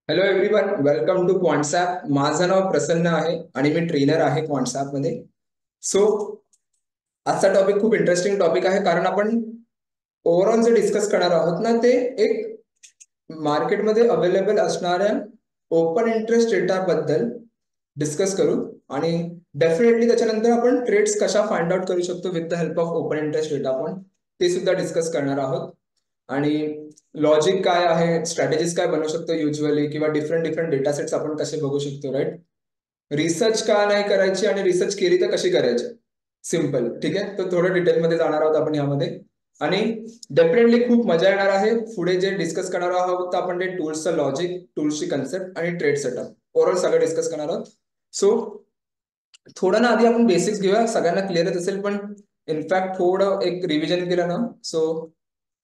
Hello everyone, welcome to Quantsapp. माझं नाव प्रसन्न आहे आणि मी ट्रेनर आहे क्वांट्सॲप मध्ये. सो आजचा टॉपिक खूप इंटरेस्टिंग टॉपिक आहे, कारण आपण ओव्हरऑल जे डिस्कस करणार आहोत ना, ते एक मार्केटमध्ये अवेलेबल असणाऱ्या ओपन इंटरेस्ट डेटा बद्दल डिस्कस करू. आणि डेफिनेटली त्याच्यानंतर आपण ट्रेड्स कशा फाइंड आउट करू शकतो with the help of open interest data, आपण ते सुद्धा डिस्कस करणार आहोत. आणि लॉजिक काय आहे, स्ट्रॅटेजीज काय बनवू शकतो युजली, किंवा डिफरंट डिफरंट डेटा सेट्स आपण कसे बघू शकतो, राईट. रिसर्च का नाही करायची आणि रिसर्च केली तर कशी करायची, सिम्पल. ठीक आहे, तर थोडं डिटेलमध्ये जाणार आहोत आपण यामध्ये. आणि डेफिनेटली खूप मजा येणार आहे. पुढे जे डिस्कस करणार आहोत तर आपण ते टूल्सचं लॉजिक, टूल्सची कन्सेप्ट आणि ट्रेड सेटअप ओव्हरऑल सगळं डिस्कस करणार आहोत. सो थोडं ना आधी आपण बेसिक्स घेऊया, सगळ्यांना क्लिअरच असेल, पण इनफॅक्ट थोडं एक रिव्हिजन केलं ना, सो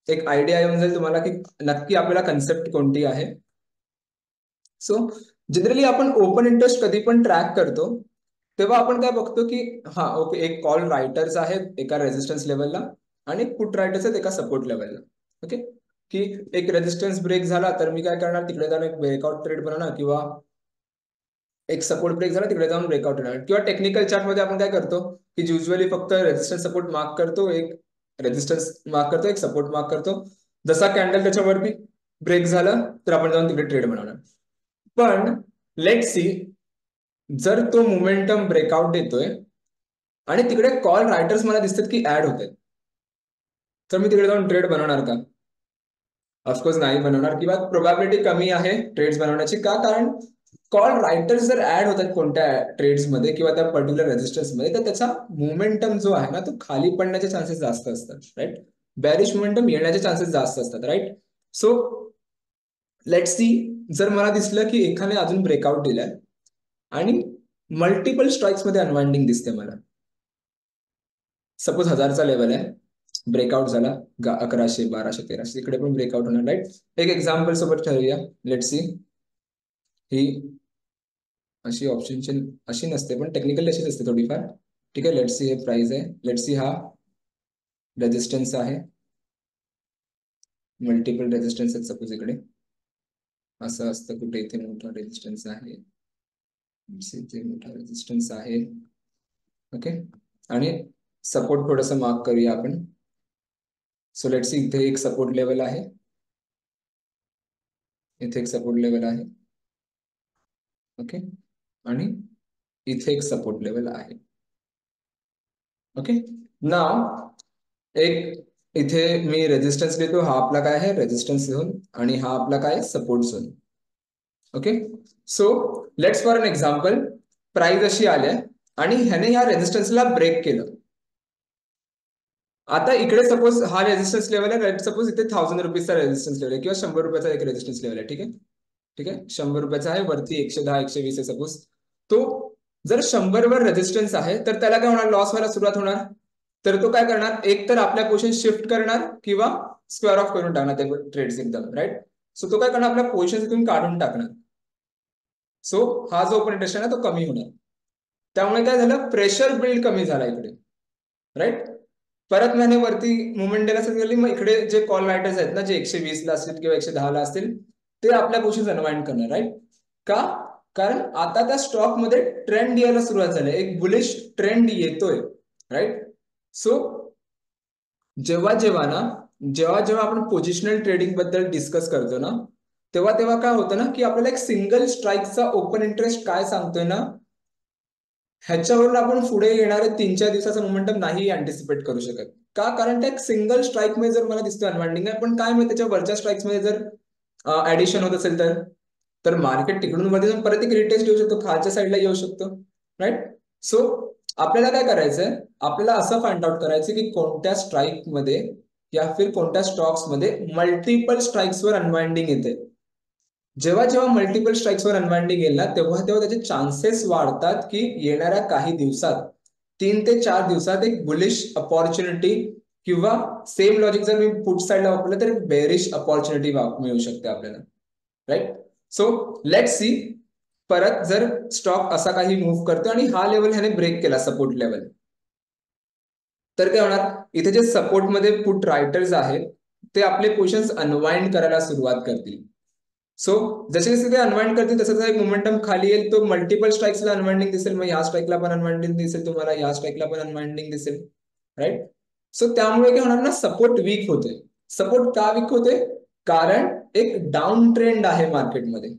एक आयडिया येऊन जाईल तुम्हाला की नक्की आपल्याला कन्सेप्ट कोणती आहे. सो जनरली आपण ओपन इंटरेस्ट कधी पण ट्रॅक करतो तेव्हा आपण काय बघतो की हा ओके, एक कॉल रायटर्स आहेत एका रेजिस्टन्स लेवलला आणि पुट रायटर्स आहेत एका सपोर्ट लेवलला. ओके, की एक रेजिस्टन्स ब्रेक झाला तर मी काय करणार, तिकडे जाऊन एक ब्रेकआउट ट्रेड बनवणार, किंवा एक सपोर्ट ब्रेक झाला तिकडे जाऊन ब्रेकआउट होणार. किंवा टेक्निकल चार्ट मध्ये आपण काय करतो की युजली फक्त रेजिस्टन्स सपोर्ट मार्क करतो, एक रेजिस्टन्स मार्क करतो, एक सपोर्ट मार्क करतो. जसा कॅन्डल त्याच्यावरती ब्रेक झाला तर आपण जाऊन तिकडे ट्रेड बनवणार. पण लेट सी, जर तो मोमेंटम ब्रेकआउट देतोय आणि तिकडे कॉल रायटर्स मला दिसतात की ऍड होत आहेत, तर मी तिकडे जाऊन ट्रेड बनवणार का? ऑफकोर्स नाही बनवणार, किंवा प्रोबॅबिलिटी कमी आहे ट्रेड्स बनवण्याची. का? कारण कॉल रायटर्स जर ऍड होतात कोणत्या ट्रेड्स मध्ये किंवा त्या पर्टिक्युलर रेजिस्टन्स मध्ये, तर त्याचा मोमेंटम जो आहे ना, तो खाली पडण्याचे चान्सेस जास्त असतात, राईट. बॅरिश मोमेंटम येण्याचे चान्सेस जास्त असतात, राईट. सो लेट सी, जर मला दिसलं की एखाने अजून ब्रेकआउट दिलाय आणि मल्टिपल स्ट्राइक्स मध्ये अनवाइंडिंग दिसते मला, सपोज 1000चा लेवल आहे, ब्रेकआउट झाला 1100, 1200, 1300, इकडे पण ब्रेकआउट होणार, राईट. एक एक्झाम्पल सोबत ठरूया. लेट सी, ही अशी ऑप्शन चेन अशी नसते, पण टेक्निकल अशीच असते थोडीफार. ठीक आहे, लेट सी हे प्राइस आहे, लेट सी हा रेजिस्टन्स आहे, मल्टिपल रेजिस्टन्स आहेत सपोज इकडे. असं असतं कुठे, इथे मोठा रेजिस्टन्स आहे, इथे मोठा रेजिस्टन्स आहे. ओके, आणि सपोर्ट थोडस मार्क करूया आपण. सो लेट सी, इथे एक सपोर्ट लेवल आहे, इथे एक सपोर्ट लेवल आहे. ओके, आणि इथे एक सपोर्ट लेवल आहे. ओके, नाव एक इथे मी रेजिस्टन्स लिहितो, हा आपला काय आहे रेजिस्टन्स झोन, आणि हा आपला काय support zone. Okay, so let's for an example, price अशी आल्या आणि ह्याने या रेजिस्टन्सला ब्रेक केलं. आता इकडे सपोज हा रेजिस्टन्स लेवल आहे, सपोज इथे 1000 रुपीजचा रेजिस्टन्स लेवल आहे, किंवा 100 रुपयाचा एक रेजिस्टन्स लेवल आहे. ठीक आहे, ठीक आहे, 100 रुपयाचा आहे, वरती 110, 120 आहे सपोज. तो जर 100 वर रेजिस्टन्स आहे तर त्याला काय होणार, लॉस व्हायला सुरुवात होणार. तर तो काय करणार, एक तर आपल्या पोझिशन शिफ्ट करणार किंवा स्क्वेअर ऑफ करून टाकणार ते ट्रेड्स एकदम, राईट. सो तो काय करणार, आपल्या पोझिशन इथून काढून टाकणार. सो हा जो ओपन इंटरेस्ट आहे ना, तो कमी होणार. त्यामुळे काय झालं, प्रेशर बिल्ड कमी झाला इकडे, राईट. परत मैंने वरती मुवमेंट द्यायला सुरू केली, मग इकडे जे कॉल रायटर्स आहेत ना, जे 120 ला असतील किंवा 110 ला असतील, ते आपल्या पोझिशन अनवाइंड करणार, राईट. का? कारण आता त्या स्टॉक मध्ये ट्रेंड यायला सुरुवात झाली, एक बुलिश ट्रेंड येतोय, राईट. सो जेव्हा जेव्हा ना, जेव्हा जेव्हा आपण पोझिशनल ट्रेडिंग बद्दल डिस्कस करतो ना, तेव्हा तेव्हा काय होतं ना, की आपल्याला एक सिंगल स्ट्राईकचा ओपन इंटरेस्ट काय सांगतोय ना, ह्याच्यावरून आपण पुढे येणारे 3-4 दिवसाचा मोमेंटम नाही अँटिसिपेट करू शकत. का? कारण त्या सिंगल स्ट्राईक मध्ये जर मला दिसतोय अनवाइंडिंग आहे, पण काय माहिती त्याच्या वरच्या स्ट्राईक्स मध्ये जर ऍडिशन होत असेल तर मार्केट तिकडून वरती जाऊन परत एक रिटेस्ट येऊ शकतो, खालच्या साईडला येऊ शकतो, राईट. सो आपल्याला काय करायचंय, आपल्याला असं फाइंड आउट करायचं की कोणत्या स्ट्राईक मध्ये या फिर कोणत्या स्टॉक्स मध्ये मल्टिपल स्ट्राईक्स वर अनवाइंडिंग येते. जेव्हा जेव्हा मल्टिपल स्ट्राईक्सवर अनवाइंडिंग येईल ना, तेव्हा तेव्हा त्याचे चान्सेस वाढतात की येणाऱ्या काही दिवसात, 3 ते 4 दिवसात, एक बुलिश अपॉर्च्युनिटी, किंवा सेम लॉजिक जर मी पुट साइडला वापरलं तर बेरिश अपॉर्च्युनिटी मिळू शकते आपल्याला, राईट. सो लेट सी, परत जर स्टॉक असा काही मूव्ह करतो आणि हा लेवल ह्याने ब्रेक केला, सपोर्ट लेवल, तर काय होणार, इथे जे सपोर्ट मध्ये पुट रायटर्स आहेत ते आपले पोझिशन्स अनवाइंड करायला सुरुवात करतील. सो जसे जसे ते अनवाइंड करतील तसं एक मोमेंटम खाली येईल, तो मल्टिपल स्ट्राईक्सला अनवाइंडिंग दिसेल, मग ह्या स्ट्राईकला पण अनवाइंडिंग दिसेल तुम्हाला, ह्या स्ट्राईकला पण अनवाइंडिंग दिसेल, राईट. सो त्यामुळे काय होणार ना, सपोर्ट वीक होते. सपोर्ट का वीक होते? कारण एक डाऊन ट्रेंड आहे मार्केटमध्ये.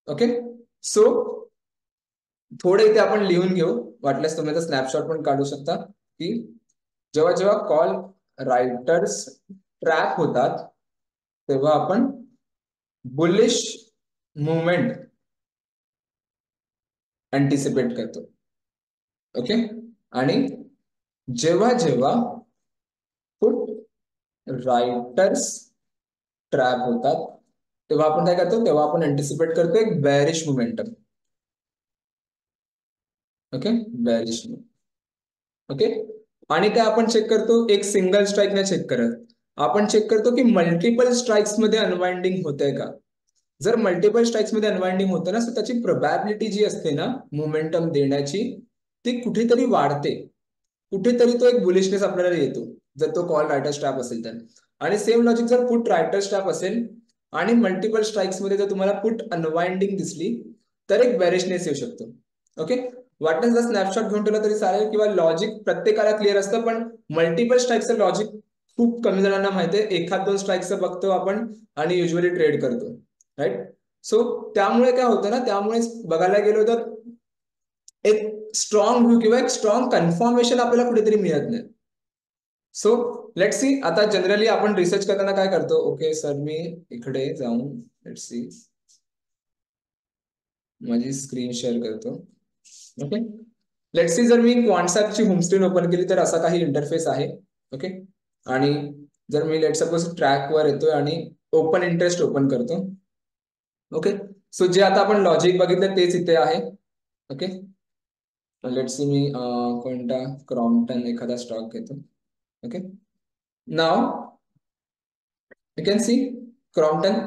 ओके, सो थोडे इथे आपण लिहून घेऊ, वाटल्यास तुम्ही आता स्नॅपशॉट पण काढू शकता, की जेव्हा जेव्हा कॉल रायटर्स ट्रॅप होतात तेव्हा आपण बुलिश मुवमेंट अँटिसिपेट करतो. ओके, आणि जेव्हा जेव्हा पुट रायटर्स ट्रॅप होतात तेव्हा आपण काय करतो, तेव्हा आपण अँटिसिपेट करतो एक बॅरिश मोमेंटम. ओके, बॅरिश. ओके, आणि काय आपण चेक करतो, एक सिंगल स्ट्राईक नाही चेक करत, आपण चेक करतो की मल्टिपल स्ट्राईक्स मध्ये अनवाइंडिंग होतंय का. जर मल्टिपल स्ट्राईक्स मध्ये अनवाइंडिंग होतं ना, तर त्याची प्रोबॅबिलिटी जी असते ना मोमेंटम देण्याची, ती कुठेतरी वाढते, कुठेतरी तो एक बुलिशनेस आपल्याला येतो जर तो कॉल रायटर स्ट्रॅप असेल तर. आणि सेम लॉजिक जर पुट रायटर स्ट्रॅप असेल आणि मल्टिपल स्ट्राईक्स मध्ये जर तुम्हाला पुट अनवाइंडिंग दिसली तर एक बॅरिशनेस येऊ शकतो. ओके, वाटल्यास जर स्नॅपशॉट घेऊन ठेवला तरी चालेल, किंवा लॉजिक प्रत्येकाला क्लिअर असतं, पण मल्टिपल स्ट्राईकचं लॉजिक खूप कमी जणांना माहिती आहे. एखाद दोन स्ट्राईकचं बघतो आपण आणि युजली ट्रेड करतो, राईट. सो त्यामुळे काय होतं ना, त्यामुळे बघायला गेलो तर एक स्ट्रॉंग व्ह्यू किंवा एक स्ट्रॉंग कन्फर्मेशन आपल्याला कुठेतरी मिळत नाही. सो लेट्स सी, आता जनरली आपण रिसर्च करताना काय करतो, ओके सर मी इकडे जाऊन लेट्स सी माझी स्क्रीन शेअर करतो. ओके, लेट्स सी, जर मी क्वांटसॅपची होम स्क्रीन ओपन केली तर असा काही इंटरफेस आहे. ओके, आणि जर मी लेट सपोज ट्रॅक वर येतोय आणि ओपन इंटरेस्ट ओपन करतो. ओके, सो जे आता आपण लॉजिक बघितलं तेच इथे आहे. ओके, लेट्स सी, मी कोणता क्रॉम्प्टन एखादा स्टॉक घेतो. Okay, now you can see Crompton.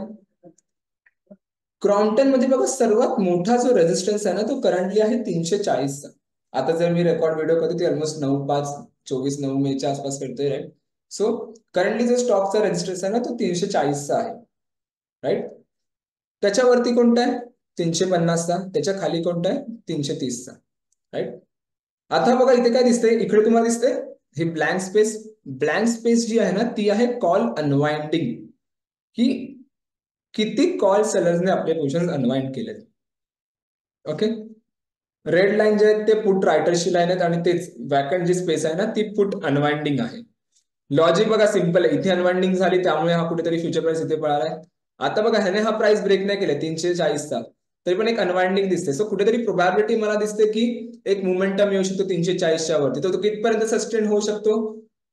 Crompton मध्ये बघा सर्वात मोठा जो रेजिस्टन्स आहे ना, तो करंटली आहे 340चा. आता जर मी रेकॉर्ड व्हिडिओ करतो ते ऑलमोस्ट 9/5/24/9 आसपास करतोय, राईट. सो करंटली जो स्टॉकचा रेजिस्टन्स आहे ना, तो 340चा आहे, राईट. त्याच्यावरती कोणता आहे 350चा, त्याच्या खाली कोणता आहे 330चा, राईट. आता बघा इथे काय दिसतंय, इकडे तुम्हाला दिसतंय ही ब्लँक स्पेस. ब्लँक स्पेस जी आहे ना, ती आहे कॉल अनवाइंडिंग, की किती कॉल सेलर्सने आपले पोझिशन अनवाइंड केलेत. ओके, रेड लाईन जे आहेत ते पुट रायटरची लाईन आहेत आणि तेच वॅकंट जी स्पेस आहे ना, ती पुट अनवाइंडिंग आहे. लॉजिक बघा सिंपल आहे, इथे अनवाइंडिंग झाली त्यामुळे हा कुठेतरी फ्युचर प्राइस इथे पळालाय. आता बघा ह्याने हा प्राइस ब्रेक नाही केलाय 340चा, तरी पण एक अनवाइंडिंग दिसते. सो कुठेतरी प्रोबॅबिलिटी मला दिसते की एक मोमेंटम येऊ शकतो 340च्या वरती. तो कितपर्यंत सस्टेन होऊ शकतो,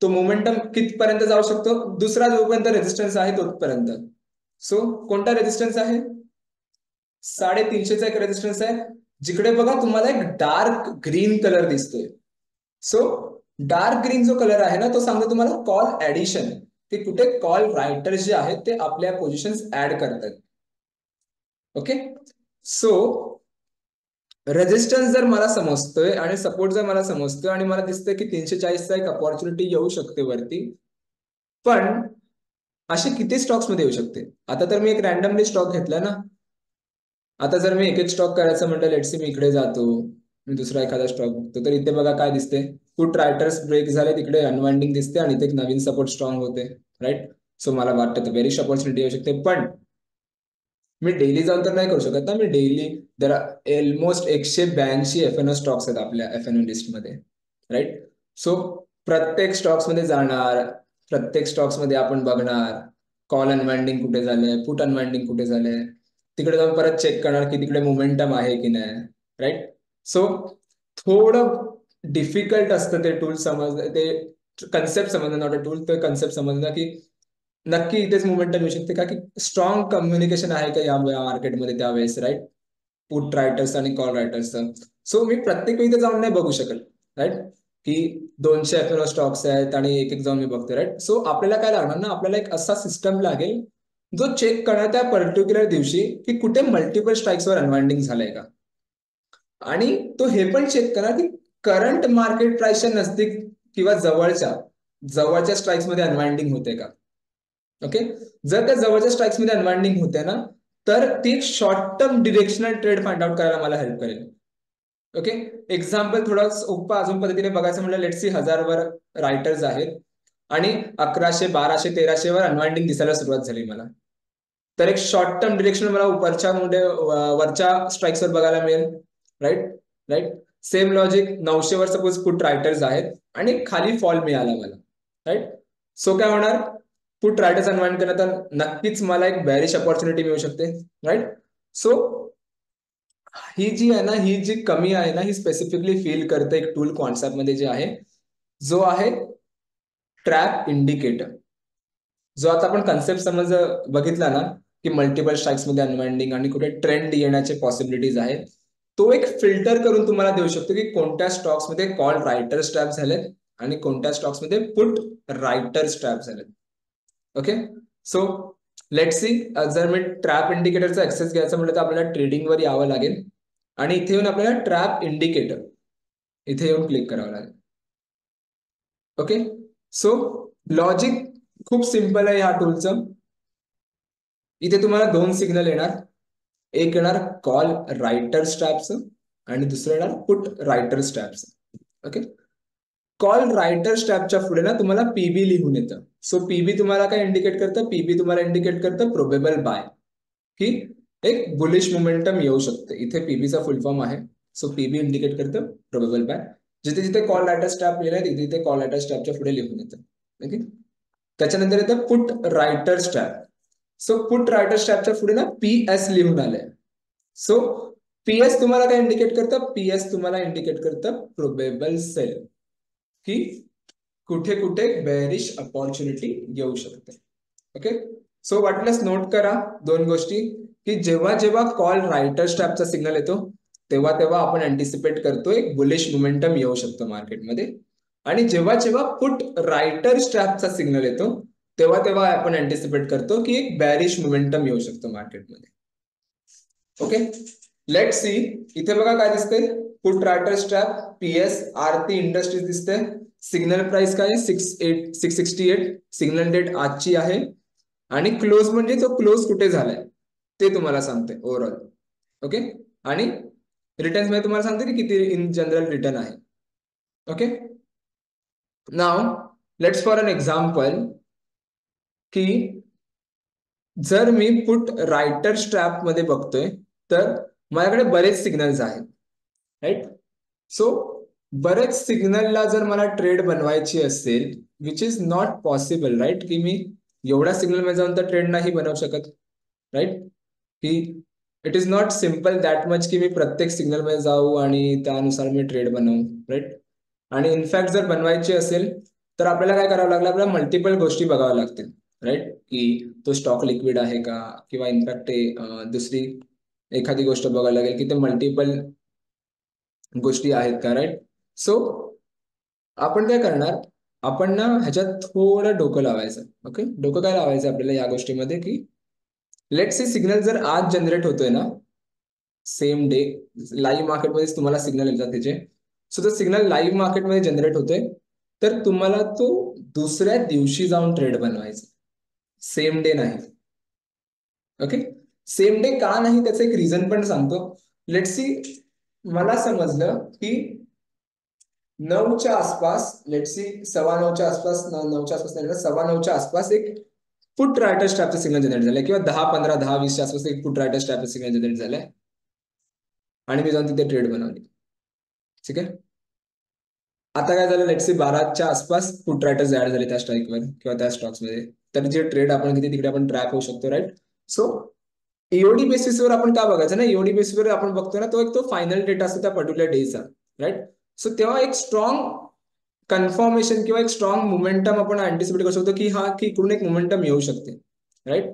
तो मोमेंटम कितपर्यंत जाऊ शकतो, दुसरा जोपर्यंत रेजिस्टन्स आहे तोपर्यंत. सो कोणता रेजिस्टन्स आहे, 350चा एक रेजिस्टन्स आहे, जिकडे बघा तुम्हाला एक डार्क ग्रीन कलर दिसतोय. सो डार्क ग्रीन जो कलर आहे ना, तो सांगतो तुम्हाला कॉल ऍडिशन, की कुठे कॉल रायटर्स जे आहेत ते आपल्या पोझिशन्स ऍड करतात. ओके, सो रेजिस्टन्स जर मला समजतोय आणि सपोर्ट जर मला समजतोय आणि मला दिसतंय की 340चा एक अपॉर्च्युनिटी येऊ शकते वरती, पण असे किती स्टॉक्स मध्ये येऊ शकते. आता तर मी एक रॅन्डमली स्टॉक घेतला ना, आता जर मी एक एक स्टॉक करायचं म्हटलं, लेट्स मी इकडे जातो, मी दुसरा एखादा स्टॉक बघतो, तर इथे बघा काय दिसते, पुट रायटर्स ब्रेक झाले, तिकडे अनवाइंडिंग दिसते आणि इथे एक नवीन सपोर्ट स्ट्रॉंग होते, राईट. सो मला वाटतं तर बेरिश अपॉर्च्युनिटी येऊ शकते, पण मी डेली जाऊन तर नाही करू शकत ना. मी डेली जर ऑलमोस्ट 182 एफएनओ स्टॉक्स आहेत आपल्या एफएनओ लिस्टमध्ये, राईट. सो प्रत्येक स्टॉक्स मध्ये जाणार, प्रत्येक स्टॉक्स मध्ये आपण बघणार कॉल अनवाइंडिंग कुठे झालंय, पुट अनवाइंडिंग कुठे झालंय, तिकडे जाऊन परत चेक करणार की तिकडे मोमेंटम आहे की नाही, राईट. सो थोडं डिफिकल्ट असतं ते टूल समजणं, ते कन्सेप्ट समजणं, नॉट अ टूल, ते कन्सेप्ट समजणं की नक्की इथेच मोमेंटम येऊ शकते का, की स्ट्रॉंग कम्युनिकेशन आहे का या मार्केटमध्ये त्यावेळेस, राईट, पुट रायटर्स आणि कॉल रायटर्सचं. सो मी प्रत्येक वेळी जाऊन नाही बघू शकत, राईट, की 200 एफएनओ स्टॉक्स आहेत आणि एक एक जाऊन मी बघतो, राईट. सो आपल्याला काय लागणार ना, आपल्याला एक असा सिस्टम लागेल जो चेक करणार त्या पर्टिक्युलर दिवशी की कुठे मल्टिपल स्ट्राईक्सवर अनवाइंडिंग झालंय का, आणि तो हे पण चेक करणार की करंट मार्केट प्राइसच्या नजदीक किंवा जवळच्या जवळच्या स्ट्राईक्स मध्ये अनवाइंडिंग होते का. ओके, जर त्या जवळच्या स्ट्राईक्स मध्ये अनवाइंडिंग होते ना, तर ती short term directional trade find out करायला मला हेल्प करेल. ओके, एक्झाम्पल थोडा सोपा अजून पद्धतीने बघायचं म्हणलं, लेट्स सी 1000 वर रायटर्स आहेत आणि 1100, 1200, 1300 वर अनवाइंडिंग दिसायला सुरुवात झाली मला. तर एक शॉर्ट टर्म डिरेक्शन मला वरच्या स्ट्राईक्स वर बघायला मिळेल. Right right same logic 900 were suppose put writers आहेत आणि खाली फॉल मिळाला मला. राईट, सो काय होणार, पुट रायटर्स अनवाइंड करण्यात नक्कीच मला एक बॅरिश अपॉर्च्युनिटी मिळू शकते. राईट, सो ही जी आहे ना, ही जी कमी आहे ना, ही स्पेसिफिकली फील करते एक टूल कॉन्सेप्ट मध्ये जे आहे, जो आहे ट्रॅप इंडिकेटर. जो आता आपण कन्सेप्ट समज बघितला ना, की मल्टिपल स्ट्राइक्स मध्ये अनवाइंडिंग आणि कुठे ट्रेंड येण्याचे पॉसिबिलिटीज आहेत, तो एक फिल्टर करून तुम्हाला देऊ शकतो की कोणत्या स्टॉक्स मध्ये कॉल रायटर स्ट्रॅप झालेत आणि कोणत्या स्टॉक्स मध्ये पुट रायटर स्ट्रॅप झालेत. ओके, सो लेट सी, जर मी ट्रॅप इंडिकेटरचा ऍक्सेस घ्यायचा म्हटलं तर आपल्याला ट्रेडिंग वर यावं लागेल आणि इथे येऊन आपल्याला ट्रॅप इंडिकेटर इथे येऊन क्लिक करावं लागेल. ओके, सो लॉजिक खूप सिंपल आहे ह्या टूलचं. इथे तुम्हाला दोन सिग्नल येणार, एक येणार कॉल रायटर स्ट्रॅपचं आणि दुसरं येणार पुट रायटर स्ट्रॅपचं. ओके, कॉल रायटर स्ट्रॅपच्या पुढे ना तुम्हाला पीबी लिहून येतं. सो पीबी तुम्हाला काय इंडिकेट करतं, पीबी तुम्हाला इंडिकेट करतं प्रोबेबल बाय, की एक बुलिश मोमेंटम येऊ शकते. इथे पीबीचा फुल फॉर्म आहे. सो पीबी इंडिकेट करतं प्रोबेबल बाय. जिथे जिथे कॉल रायटर स्ट्रॅप लिहिलंय तिथे तिथे कॉल रायटर स्ट्रॅपच्या पुढे लिहून येतं. ओके, त्याच्यानंतर येतं put writer strap. So put writer स्ट्रॅपच्या पुढे ना पीएस लिहून आलंय. सो पीएस तुम्हाला काय इंडिकेट करतं, पीएस तुम्हाला इंडिकेट करतं प्रोबेबल सेल, की कुठे कुठे बेरिश अपॉर्च्युनिटी येऊ शकते. ओके, सो वाटल्यास नोट करा दोन गोष्टी, की जेव्हा जेव्हा कॉल रायटर स्ट्रॅपचा सिग्नल येतो तेव्हा तेव्हा आपण अँटिसिपेट करतो एक बुलिश मोमेंटम येऊ शकतो मार्केटमध्ये, आणि जेव्हा जेव्हा पुट रायटर स्ट्रॅपचा सिग्नल येतो तेव्हा तेव्हा आपण अँटिसिपेट करतो की एक बॅरिश मोमेंटम येऊ शकतो मार्केटमध्ये. ओके, लेट सी, इथे बघा काय दिसतंय, पुट रायटर स्ट्रॅप पीएस आरती इंडस्ट्रीज दिसते. सिग्नल प्राइस काय आहे 668, सिग्नल डेट आजची आहे आणि क्लोज म्हणजे तो क्लोज कुठे झालाय ते तुम्हाला सांगते ओव्हरऑल. ओके, आणि रिटर्न्स मध्ये तुम्हाला सांगते की किती इन जनरल रिटर्न आहे. Okay, now let's for an example, की जर मी पुट रायटर स्ट्रॅप मध्ये बघतोय तर माझ्याकडे बरेच सिग्नल्स आहेत. राईट, सो बरेच सिग्नलला जर मला ट्रेड बनवायची असेल, which is not possible, right, की मी एवढ्या सिग्नल मध्ये जाऊन तर ट्रेड नाही बनवू शकत. राईट, की it is not simple that much की मी प्रत्येक सिग्नल मध्ये जाऊ आणि त्यानुसार मी ट्रेड बनवू. राईट, आणि इनफॅक्ट जर बनवायची असेल तर आपल्याला काय करावं लागलं, आपल्याला मल्टिपल गोष्टी बघाव्या लागतील. राईट, की तो स्टॉक लिक्विड आहे का, किंवा इनफॅक्ट ते दुसरी एखादी गोष्ट बघायला लागेल की ते मल्टिपल गोष्टी आहेत का. राईट, सो आपण काय करणार, आपण ना ह्याच्यात थोडं डोकं लावायचं. ओके, डोकं काय लावायचं आपल्याला या गोष्टीमध्ये, की लेट्स से सिग्नल जर आज जनरेट होतोय ना, सेम डे लाईव्ह मार्केटमध्ये तुम्हाला सिग्नल येतात त्याचे, सो तो सिग्नल लाईव्ह मार्केटमध्ये जनरेट होतोय तर तुम्हाला तो दुसऱ्या दिवशी जाऊन ट्रेड बनवायचा, सेम डे नाही. ओके, सेम डे का नाही त्याचं एक रिझन पण सांगतो. लेट्स सी, मला समजलं की 9च्या आसपास, लेट्स सी 9:15च्या आसपास, 9च्या आसपास नाही, 9:15च्या आसपास एक पुट रायटर स्ट्रॅपचा सिग्नल जनरेट झालाय, किंवा 10:15, 10:20च्या आसपास एक पुट रायटर स्ट्रॅपचा सिग्नल जनरेट झालाय आणि मी जाऊन तिथे ट्रेड बनवली. ठीक आहे, आता काय झालं, लेट्स सी 12च्या आसपास पुट रायटर्स ऍड झाले त्या स्ट्राईकवर किंवा त्या स्टॉक्स मध्ये, तर जे ट्रेड आपण किती तिकडे आपण ट्रॅप होऊ शकतो. राईट, सो ईओडी बेसिसवर आपण काय बघायचं ना, ईओडी बेसिसवर आपण बघतो ना, तो एक तो फायनल डेटा असतो त्या पर्टिक्युलर डेचा. राईट, सो तेव्हा एक स्ट्रॉंग कन्फर्मेशन किंवा एक स्ट्रॉंग मोमेंटम आपण अँटिसिपेट करू शकतो की हा की इकडून एक मोमेंटम येऊ शकते. राईट,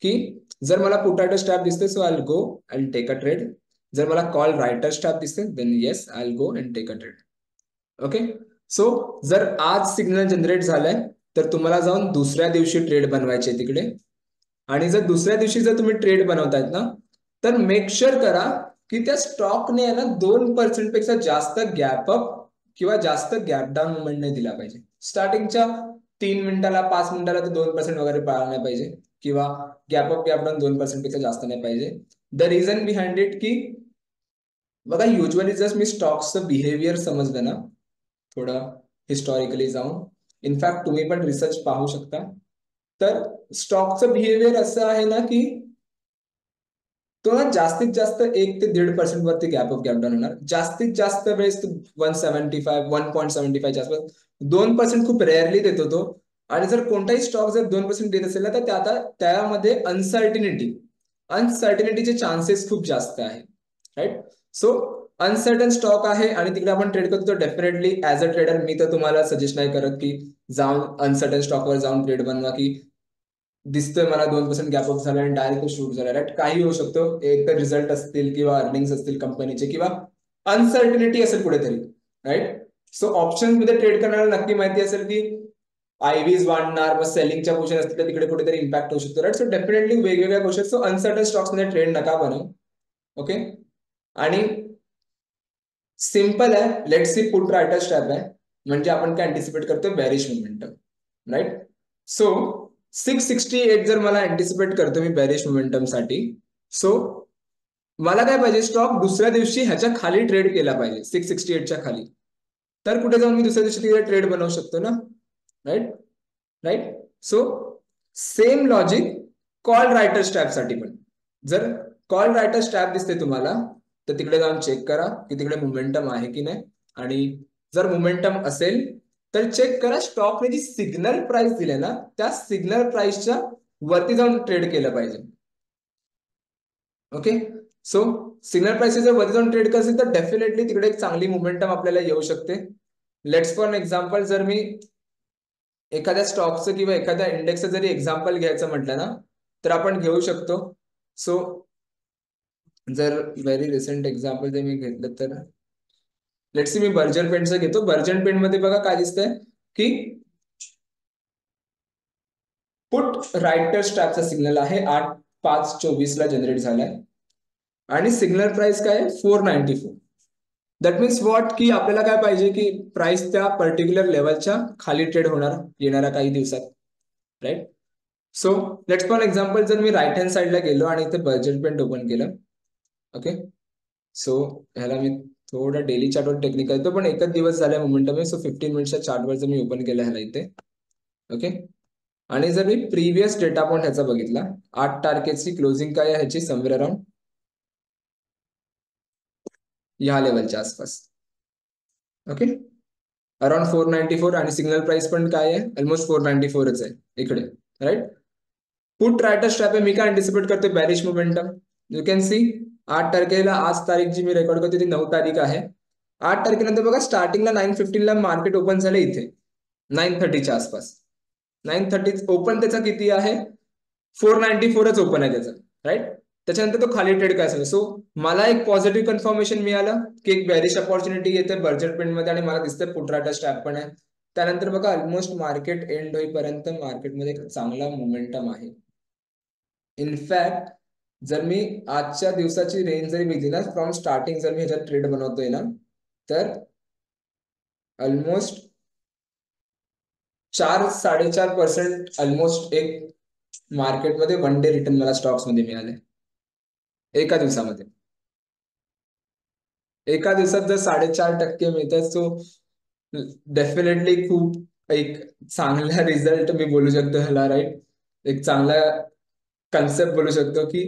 की जर मला पुट रायटर स्ट्रॅप दिसते so I go and take a trade. जर मला कॉल रायटर स्ट्रॅप दिसते then yes I go and take a trade. Okay, so जर आज सिग्नल जनरेट झालाय तर तुम्हाला जाऊन दुसऱ्या दिवशी ट्रेड बनवायचे तिकडे, आणि जर दुसऱ्या दिवशी जर तुम्ही ट्रेड बनवतायत ना तर मेक शुअर करा की त्या स्टॉकने ना 2% पेक्षा जास्त गॅप अप किंवा जास्त गॅप डाऊन मुवमेंट नाही दिला पाहिजे. स्टार्टिंगच्या 3 मिनिटाला 5 मिनिटाला तर 2% वगैरे पाळला नाही पाहिजे. किंवा गॅप अप गॅप डाऊन 2% पेक्षा जास्त नाही पाहिजे. द रिझन बिहाइंड इट की बघा युजली जस्ट मी स्टॉक्सचं बिहेवियर समजलं ना थोडं हिस्टॉरिकली जाऊन, इनफॅक्ट तुम्ही पण रिसर्च पाहू शकता, तर स्टॉकचं बिहेवियर असं आहे ना की तो ना जास्तीत जास्त 1 ते 1.5% वरती गॅप अप गॅप डाऊन होणार. जास्तीत जास्त वेळेस 1.75 आसपास 2% खूप रेअरली देतो तो. आणि जर कोणताही स्टॉक जर 2% देत असेल ना तर त्यामध्ये अनसर्टिनिटीचे चान्सेस खूप जास्त आहे. राईट. सो अनसर्टन स्टॉक आहे आणि तिकडे आपण ट्रेड करतो, डेफिनेटली ऍज अ ट्रेडर मी तर तुम्हाला सजेस्ट नाही करत की जाऊन अनसर्टन स्टॉकवर जाऊन ट्रेड बनवा, की दिसतोय मला 2% गॅप अप झाला आणि डायरेक्ट शूट झाला. राईट. काही होऊ शकतो, एक तर रिझल्ट असतील किंवा अर्निंग्स असतील कंपनीचे किंवा अनसर्टिनिटी असेल कुठेतरी. राईट. सो ऑप्शन मध्ये ट्रेड करण्याला नक्की माहिती असेल की आयव्हीज वाढणार, मग सेलिंगच्या पोझिशन असतील तर तिकडे कुठेतरी इम्पॅक्ट होऊ शकतो. राईट. सो डेफिनेटली वेगवेगळ्या गोष्टी. सो अनसर्टन स्टॉक्स मध्ये ट्रेड नका बनवू. ओके. आणि सिम्पल आहे, let see put writer strap आहे, म्हणजे आपण काय अँटिसिपेट करतो बॅरिश मोमेंटम. राईट. सो 668 जर मला अँटिसिपेट करतो मी बॅरिश मोमेंटम साठी, सो मला काय पाहिजे, स्टॉक दुसऱ्या दिवशी ह्याच्या खाली ट्रेड केला पाहिजे 668च्या खाली, तर कुठे जाऊन मी दुसऱ्या दिवशी ट्रेड बनवू शकतो ना. Right. Right. So same logic call writer strap साठी पण. जर कॉल रायटर स्ट्रॅप दिसते तुम्हाला तर तिकडे जाऊन चेक करा की तिकडे मोमेंटम आहे की नाही, आणि जर मोमेंटम असेल तर चेक करा स्टॉकने जी सिग्नल प्राइस दिली ना त्या सिग्नल प्राइसच्या वरती जाऊन ट्रेड केलं पाहिजे. ओके. सो सिग्नल प्राइसेस जर वरती जाऊन ट्रेड करत तर डेफिनेटली तिकडे एक चांगली मोमेंटम आपल्याला येऊ शकते. लेट्स फॉर एक्झाम्पल जर मी एखाद्या स्टॉकचं किंवा एखाद्या इंडेक्सचं जरी एक्झाम्पल घ्यायचं म्हटलं ना तर आपण घेऊ शकतो. सो जर व्हेरी रिसेंट एक्झाम्पल जर मी घेतलं तर लेट्स सी मी बर्जर पेंटचं घेतो. बर्जर पेंट मध्ये बघा काय दिसतंय की पुट रायटर स्ट्रॅपचा सिग्नल आहे 8/5/24 ला जनरेट झालाय आणि सिग्नल प्राइस काय आहे 494. दॅट मीन्स व्हॉट की आपल्याला काय पाहिजे की प्राइस त्या पर्टिक्युलर लेवलच्या खाली ट्रेड होणार येणाऱ्या काही दिवसात. Right. So let's for example जर मी राईट हँड साईडला गेलो आणि इथे बजेट पेंट ओपन केलं. ओके. सो ह्याला मी थोडा डेली चार्टवर टेक्निक येतो पण एकच दिवस झाला मोमेंटम आहे. सो 15 मिनिटच्या चार्टवर जर मी ओपन केलं ह्याला इथे. ओके. आणि जर मी प्रिव्हियस डेटा पॉइंट ह्याचा बघितला 8 तारखेची क्लोजिंग काय आहे ह्याची समवेअर अराउंड ह्या लेवलच्या आसपास. ओके. अराउंड 494 आणि सिग्नल प्राइस पण काय आहे ऑलमोस्ट 494च आहे इकडे. राईट. पुट रायटर स्ट्रॅप आहे, मी काय अँटिसिपेट करतोय बॅरिश मोमेंटम. यू कॅन सी 8 तारखेला, आज तारीख जी मी रेकॉर्ड करते ती 9 तारीख आहे. 8 तारखेनंतर बघा स्टार्टिंगला 9:15 ला मार्केट ओपन झालं इथे 9:30च्या आसपास. 9:30 ओपन त्याचा किती आहे 494च ओपन आहे त्याचा. राईट. त्याच्यानंतर तो खाली ट्रेड काय असेल. सो मला एक पॉझिटिव्ह कन्फर्मेशन मिळालं की एक बॅरिश अपॉर्च्युनिटी येते बर्जर पेंट मध्ये आणि मला दिसतंय पुट रायटर स्ट्रॅप पण आहे. त्यानंतर बघा ऑलमोस्ट मार्केट एंड होईपर्यंत मार्केटमध्ये एक चांगला मोमेंटम आहे. इनफॅक्ट जर मी आजच्या दिवसाची रेंज जरी बघितली ना फ्रॉम स्टार्टिंग जर मी ह्याच्यात ट्रेड बनवतोय ना तर ऑलमोस्ट 4-4.5% ऑलमोस्ट एक मार्केटमध्ये वन डे रिटर्न मला स्टॉक्स मध्ये मिळाले एका दिवसामध्ये. एका दिवसात जर 4.5% मिळतात सो डेफिनेटली खूप एक चांगला रिझल्ट मी बोलू शकतो ह्याला. राईट. एक चांगला कन्सेप्ट बोलू शकतो की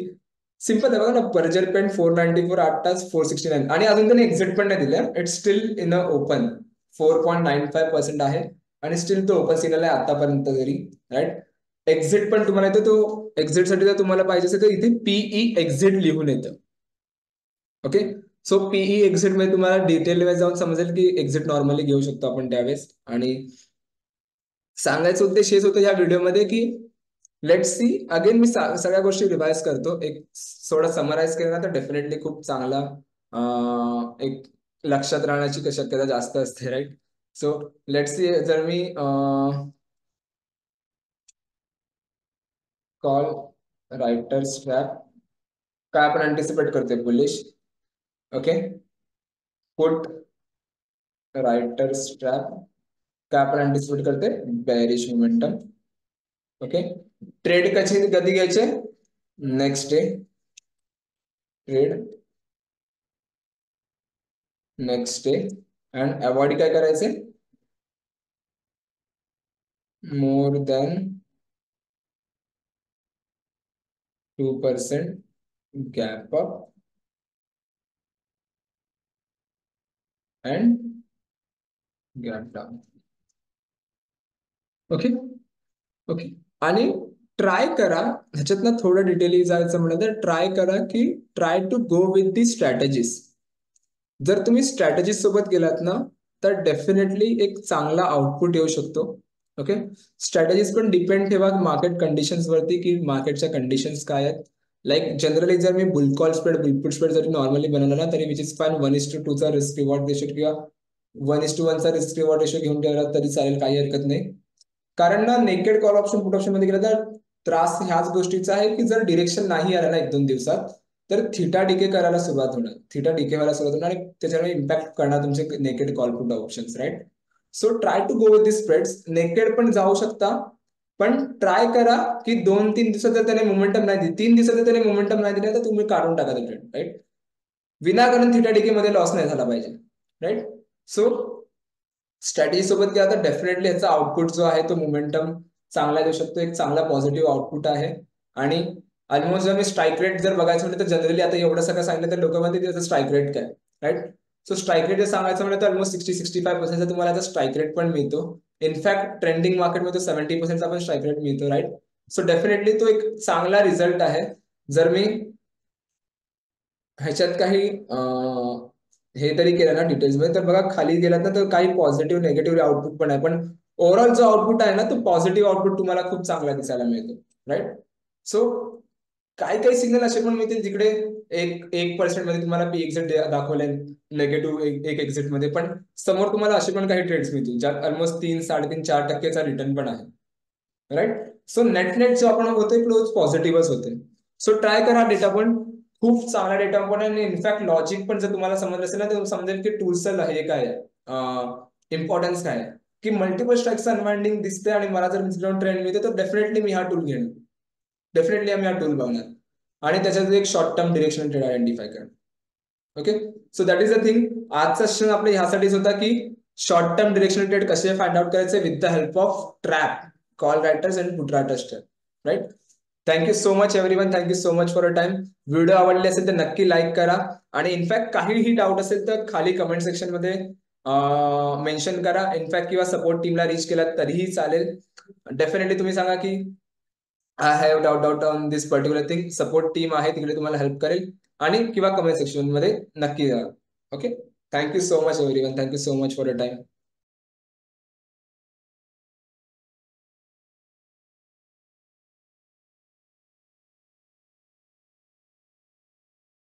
सिम्पल आहे बघा ना. बर्जर पेंट 494 8 तास 469 आणि अजून त्यांनी एक्झिट पण नाही दिलं. It's steel in a open 4.95% आहे आणि स्टील तो ओपन सिग्नल आहे आतापर्यंत तरी. राईट. एक्झिट पण तुम्हाला येतो, तो एक्झिट साठी जर तुम्हाला पाहिजे असेल तर इथे पीई एक्झिट लिहून येतं. ओके. सो पीई एक्झिट मध्ये तुम्हाला डिटेल मध्ये जाऊन समजेल की एक्झिट नॉर्मली घेऊ शकतो आपण त्यावेळेस. आणि सांगायचं उद्देश हेच होतं या व्हिडिओमध्ये की लेट्स सी अगेन मी सगळ्या गोष्टी रिवाइज करतो. एक थोडं समराइज केलं ना तर डेफिनेटली खूप चांगला एक लक्षात राहण्याची शक्यता जास्त असते. राईट. सो लेट्स सी जर मी कॉल रायटर स्ट्रॅप काय आपण अँटिसिपेट करतोय bullish. Okay. Put writer strap काय आपण अँटिसिपेट करतोय बॅरिश मोमेंटम. ओके. ट्रेड कधी घ्यायचे? Next day trade, next day. And avoid काय करायचे? More than 2% gap up and gap down. Okay. Okay. आणि ट्राय करा, ह्याच्यातनं थोडं डिटेल जायचं म्हणलं तर ट्राय करा की try to go with the strategies. जर तुम्ही स्ट्रॅटेजी सोबत गेलात ना तर डेफिनेटली एक चांगला आउटपुट येऊ शकतो. ओके. स्ट्रॅटेजीज पण डिपेंड ठेवा मार्केट कंडिशन्स वरती की मार्केटच्या कंडिशन्स काय आहेत. लाईक जनरली जर मी बुल कॉल स्प्रेड बुलपुट स्प्रेड जरी नॉर्मली बनवला ना तरी विच इज फाईन 1:2 चा रिस्क रिवॉर्ड रेशो किंवा 1:1 चा रिस्क रिवॉर्ड रेशो घेऊन ठेवला तरी चालेल, काही हरकत नाही. कारण ना naked call option put option मध्ये गेलं तर त्रास ह्याच गोष्टीचा आहे की जर डिरेक्शन नाही आला ना 1-2 दिवसात तर थिटा डिके करायला सुरुवात होणार, थिटा डिके व्हायला सुरुवात होणार आणि त्याच्यामुळे इम्पॅक्ट करणार तुमचे naked call put options, right. So try to go with the spreads. Naked पण जाऊ शकता, पण ट्राय करा की 2-3 दिवसात जर त्याने मोमेंटम नाही दिली, 3 दिवसात जर त्याने मोमेंटम नाही दिले तर तुम्ही काढून टाका ते ट्रेड, राईट. विनाकारण थिटा डिके मध्ये लॉस नाही झाला पाहिजे, राईट. सो स्ट्रॅटेजी सोबत गेला तर डेफिनेटली याचा आउटपुट जो आहे तो मोमेंटम चांगला देऊ शकतो, एक चांगला पॉझिटिव्ह आउटपुट आहे. आणि ऑलमोस्ट जर मी स्ट्राईक रेट जर बघायचं म्हटलं तर जनरली आता एवढं सगळं सांगितलं तर लोकांमध्ये त्याचं स्ट्राईक रेट काय, राईट. सो स्ट्राईक रेट जर सांगायचं म्हटलं तर ऑलमोस्ट 60-65% तुम्हाला याचा स्ट्राईक रेट पण मिळतो. इनफॅक्ट ट्रेंडिंग मार्केटमध्ये 70% पण स्ट्राईक रेट मिळतो, राईट. सो डेफिनेटली तो एक चांगला रिझल्ट आहे. जर मी ह्याच्यात काही हे तरी केलं ना डिटेल्स मध्ये तर बघा खाली गेलात ना तर काही पॉझिटिव्ह निगेटिव्ह आउटपुट पण आहे, पण ओव्हरऑल जो आउटपुट आहे ना तो पॉझिटिव्ह आउटपुट तुम्हाला खूप चांगला दिसायला मिळतो, राईट. सो काही काही सिग्नल असे पण मिळतील जिकडे 1% मध्ये तुम्हाला पी एक्झिट दाखवले निगेटिव्ह एक एक्झिट मध्ये, पण समोर तुम्हाला असे पण काही ट्रेड्स मिळतील ज्यात ऑलमोस्ट 3-3.5-4% रिटर्न पण आहे, राईट. सो नेट नेट जो आपण होतोय क्लोज पॉझिटिव्हच होते. सो ट्राय करा डेटा पण खूप चांगला डेटा पण आहे. आणि इनफॅक्ट लॉजिक पण जर तुम्हाला समजलं असेल ना तर समजेल की टूल्सल हे काय इम्पॉर्टन्स काय आहे की मल्टिपल स्ट्राईक्स अनवाइंडिंग दिसते आणि मला जर मिसडाऊन ट्रेंड मिळते तर डेफिनेटली मी हा टूल घेणार, डेफिनेटली आम्ही हा टूल बघणार आणि त्याच्यात एक short term direction trade identify करणार. Okay. So that is a thing. आजचा सेशन आपल्या ह्यासाठीच होता की शॉर्ट टर्म डिरेक्शनल ट्रेड कसे फाइंड आउट करायचे with the help of trap, call writers and put writers, right. Thank you so much everyone, thank you so much for a time. Video आवडले असेल तर नक्की लाईक करा आणि इनफॅक्ट काहीही डाऊट असेल तर खाली कमेंट सेक्शन मध्ये मेन्शन करा इनफॅक्ट, किंवा सपोर्ट टीमला रीच केला तरीही चालेल. डेफिनेटली तुम्ही सांगा की I have doubt on this particular thing. Support team आहे तिकडे तुम्हाला हेल्प करेल आणि किंवा कमेंट सेक्शन मध्ये नक्की. Okay. Thank you so much everyone, thank you so much for a time.